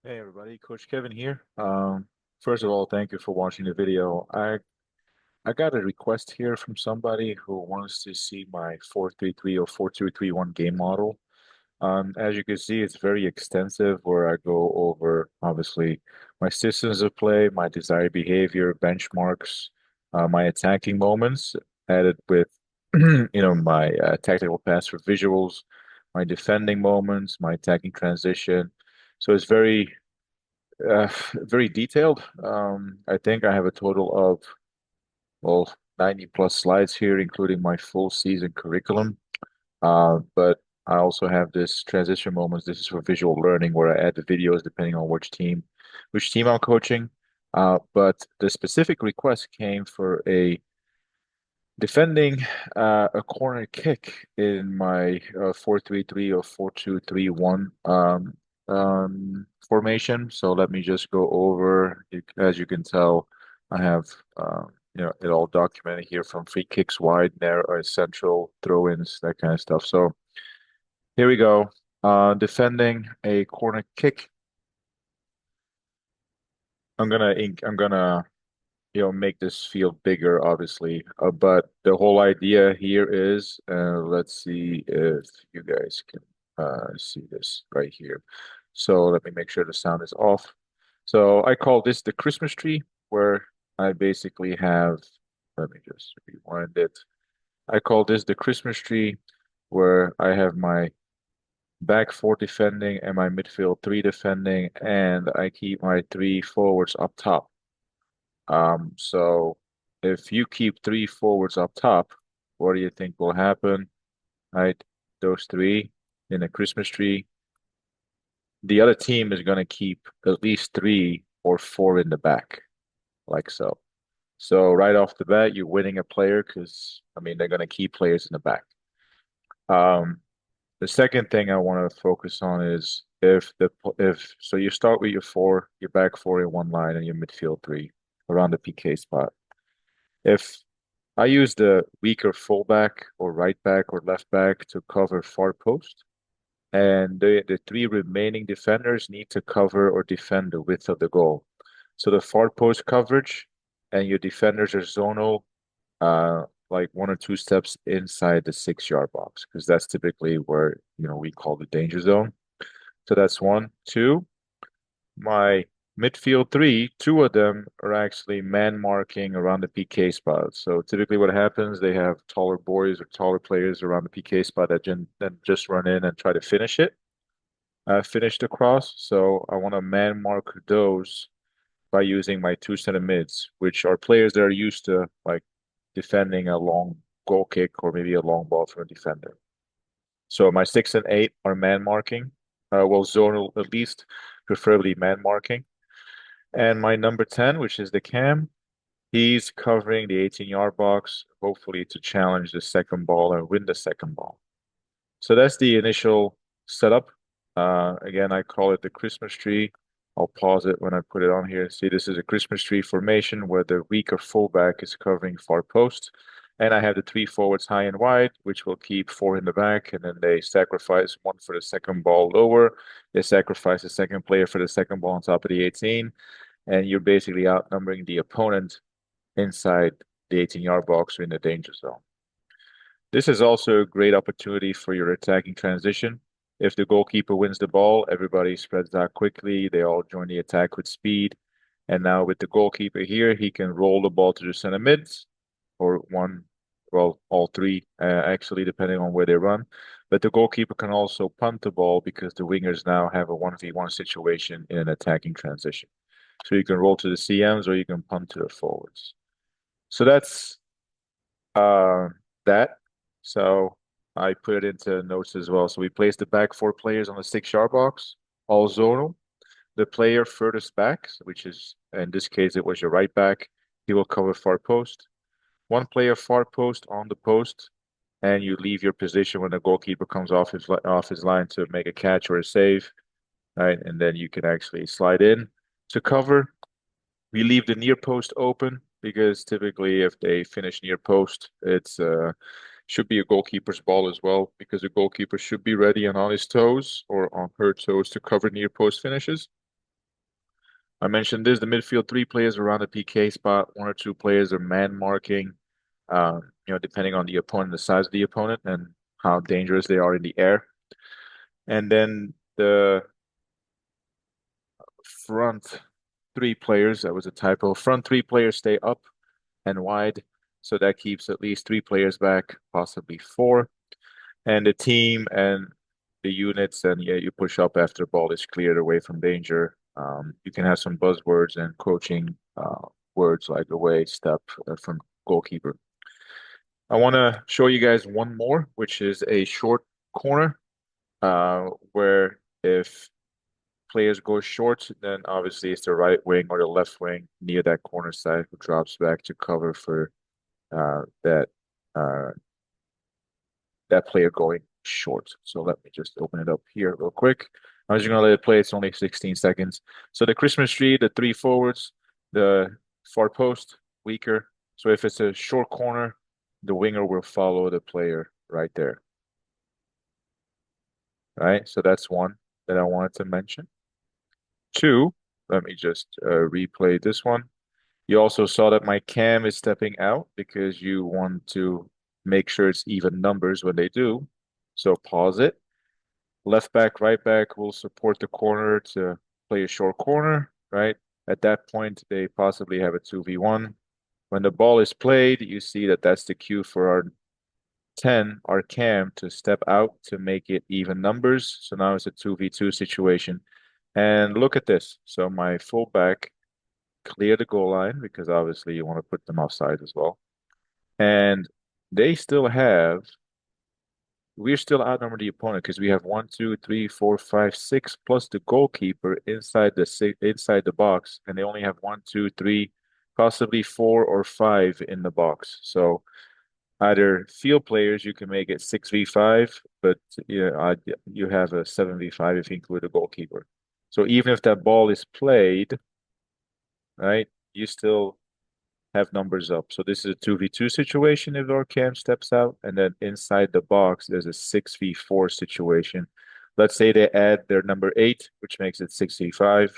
Hey everybody, Coach Kevin here. First of all, thank you for watching the video. I got a request here from somebody who wants to see my 4-3-3 or 4-2-3-1 game model. As you can see, it's very extensive where I go over obviously my systems of play, my desired behavior, benchmarks, my attacking moments, added with my tactical pass for visuals, my defending moments, my attacking transition. So it's very detailed. I think I have a total of, well, 90 plus slides here, including my full season curriculum. But I also have this transition moments. This is for visual learning where I add the videos depending on which team I'm coaching. But the specific request came for a defending a corner kick in my 4-3-3 or 4-2-3-1 formation. So let me just go over. As you can tell, I have it all documented here from free kicks, wide, narrow, central, throw-ins, that kind of stuff. So here we go. Defending a corner kick. I'm gonna make this field bigger, obviously. But the whole idea here is, let's see if you guys can see this right here. So let me make sure the sound is off. So I call this the Christmas tree, where I basically have, let me just rewind it. I call this the Christmas tree, where I have my back four defending and my midfield three defending, and I keep my three forwards up top. So if you keep three forwards up top, what do you think will happen? Right? Those three in a Christmas tree. The other team is going to keep at least three or four in the back, like so. So right off the bat, you're winning a player because I mean they're going to keep players in the back. Um, the second thing I want to focus on is if so you start with your back four in one line and your midfield three around the PK spot. If I use the weaker fullback or right back or left back to cover far post, and the three remaining defenders need to cover or defend the width of the goal. So the far post coverage and your defenders are zonal, like one or two steps inside the 6 yard box, because that's typically where we call the danger zone. So that's one. Two, my midfield three, two of them are actually man marking around the PK spot. So typically what happens, they have taller boys or taller players around the PK spot that just run in and try to finish the cross. So I want to man mark those by using my two center mids, which are players that are used to like defending a long goal kick or maybe a long ball from a defender. So my six and eight are man marking. Well, zonal at least, preferably man marking. And my number 10, which is the cam, he's covering the 18-yard box, hopefully to challenge the second ball and win the second ball. So that's the initial setup. Again, I call it the Christmas tree. I'll pause it when I put it on here. See, this is a Christmas tree formation where the weaker fullback is covering far post. And I have the three forwards high and wide, which will keep four in the back. And then they sacrifice one for the second ball lower. They sacrifice the second player for the second ball on top of the 18. And you're basically outnumbering the opponent inside the 18-yard box or in the danger zone. This is also a great opportunity for your attacking transition. If the goalkeeper wins the ball, everybody spreads out quickly. They all join the attack with speed. And now with the goalkeeper here, he can roll the ball to the center mids or one, well, all three, actually, depending on where they run. But the goalkeeper can also punt the ball because the wingers now have a 1v1 situation in an attacking transition. So you can roll to the CMs or you can punt to the forwards. So that's uh, that. So I put it into notes as well. So we placed the back four players on the 6 yard box, all zonal. The player furthest back, which is in this case it was your right back, he will cover far post. One player far post on the post, and you leave your position when the goalkeeper comes off his line to make a catch or a save, right? And then you can actually slide in to cover. We leave the near post open because typically if they finish near post, it's should be a goalkeeper's ball as well because the goalkeeper should be ready and on his toes or on her toes to cover near post finishes. I mentioned this, the midfield, three players around the PK spot, one or two players are man marking, depending on the opponent, the size of the opponent, and how dangerous they are in the air. And then the front three players, that was a typo, front three players stay up and wide. So that keeps at least three players back, possibly four. And the team and the units, and yeah, you push up after the ball is cleared away from danger. You can have some buzzwords and coaching words like away, step from goalkeeper. I want to show you guys one more, which is a short corner, where if players go short, then obviously it's the right wing or the left wing near that corner side who drops back to cover for that uh, that player going short. So let me just open it up here real quick. I'm just gonna let it play. It's only 16 seconds. So the Christmas tree, the three forwards, the far post, weaker. So if it's a short corner, the winger will follow the player right there. Right? So that's one that I wanted to mention. Two, let me just replay this one. You also saw that my cam is stepping out because you want to make sure it's even numbers when they do. So pause it. Left back, right back will support the corner to play a short corner, right? At that point, they possibly have a 2v1. When the ball is played, you see that that's the cue for our 10, our cam, to step out to make it even numbers. So now it's a 2v2 situation. And look at this. So my fullback clear the goal line because obviously you want to put them offside as well. And they still have we're still outnumbered the opponent because we have one, two, three, four, five, six plus the goalkeeper inside the box, and they only have one, two, three, possibly four or five in the box. So either field players you can make it 6v5, but you have a 7v5 if you include the goalkeeper. So even if that ball is played, right, you still have numbers up. So this is a 2v2 situation if our cam steps out, and then inside the box, there's a 6v4 situation. Let's say they add their number 8, which makes it 6v5.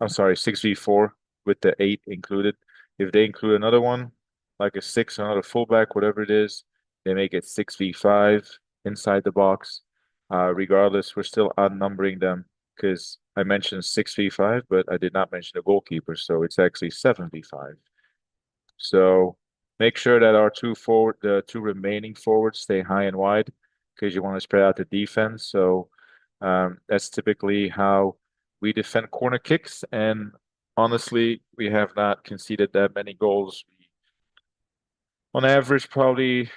I'm sorry, 6v4 with the 8 included. If they include another one, like a 6, another fullback, whatever it is, they make it 6v5 inside the box. Regardless, we're still outnumbering them because I mentioned 6v5, but I did not mention the goalkeeper, so it's actually 7v5. So make sure that the two remaining forwards stay high and wide because you want to spread out the defense. So that's typically how we defend corner kicks. And honestly, we have not conceded that many goals. On average, probably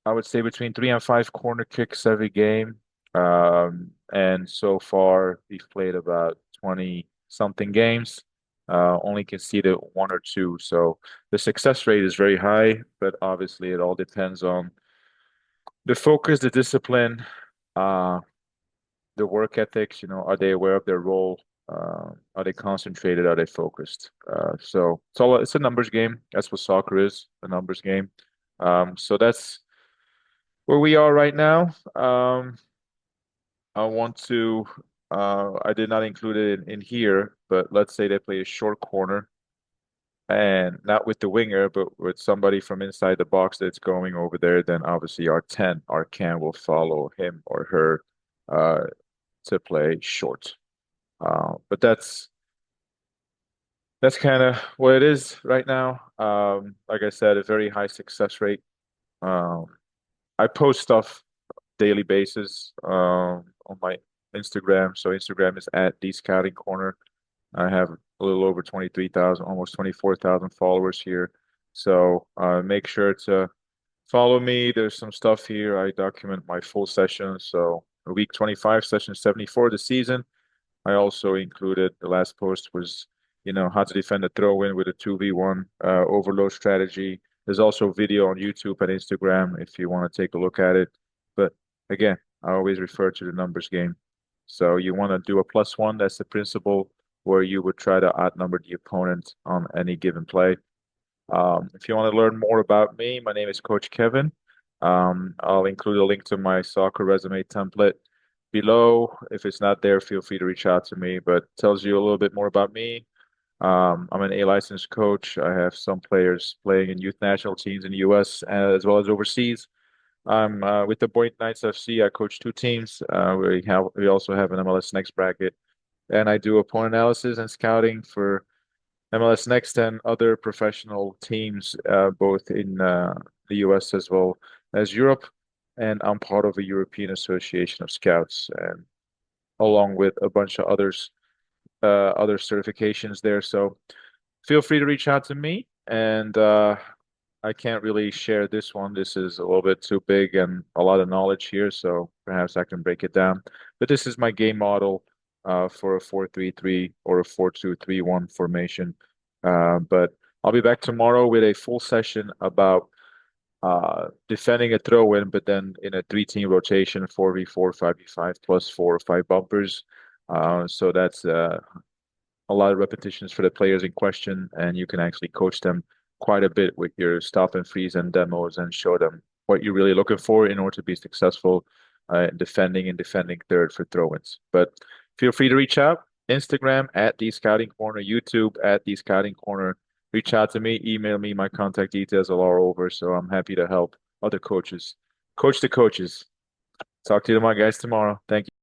I would say between 3 and 5 corner kicks every game. And so far, we've played about 20 something games, only conceded one or two. So the success rate is very high, but obviously it all depends on the focus, the discipline, uh, the work ethics. Are they aware of their role? Are they concentrated? Are they focused? So it's a numbers game. That's what soccer is, a numbers game. So that's where we are right now. I want to, I did not include it in here, but let's say they play a short corner and not with the winger, but with somebody from inside the box that's going over there, then obviously our 10, our can will follow him or her uh, to play short. But that's kind of what it is right now. Like I said, a very high success rate. Um, I post stuff daily basis on my Instagram. So Instagram is at the Scouting Corner. I have a little over 23,000, almost 24,000 followers here. So make sure to follow me. There's some stuff here. I document my full sessions. So week 25, session 74 of the season. I also included the last post was, how to defend a throw in with a 2v1 overload strategy. There's also video on YouTube and Instagram if you want to take a look at it. But again, I always refer to the numbers game. So you want to do a +1. That's the principle where you would try to outnumber the opponent on any given play. If you want to learn more about me, my name is Coach Kevin. I'll include a link to my soccer resume template below. If it's not there, feel free to reach out to me, but tells you a little bit more about me. I'm an A licensed coach. I have some players playing in youth national teams in the US as well as overseas. I'm with the Boynton Knights FC. I coach two teams. We also have an MLS Next bracket, and I do opponent analysis and scouting for MLS Next and other professional teams, both in the US as well as Europe. And I'm part of a European Association of Scouts, and along with a bunch of other certifications there. So feel free to reach out to me. And I can't really share this one. This is a little bit too big and a lot of knowledge here, so perhaps I can break it down. But this is my game model for a 4-3-3 or a 4-2-3-1 formation. But I'll be back tomorrow with a full session about defending a throw-in, but then in a three-team rotation, 4v4, 5v5, plus 4 or 5 bumpers. So that's a lot of repetitions for the players in question, and you can actually coach them quite a bit with your stop and freeze and demos and show them what you're really looking for in order to be successful in defending third for throw-ins. But feel free to reach out. Instagram at the Scouting Corner, YouTube at the Scouting Corner. Reach out to me, email me. My contact details are all over, so I'm happy to help other coaches. Coach the coaches. Talk to you tomorrow, guys, tomorrow. Thank you.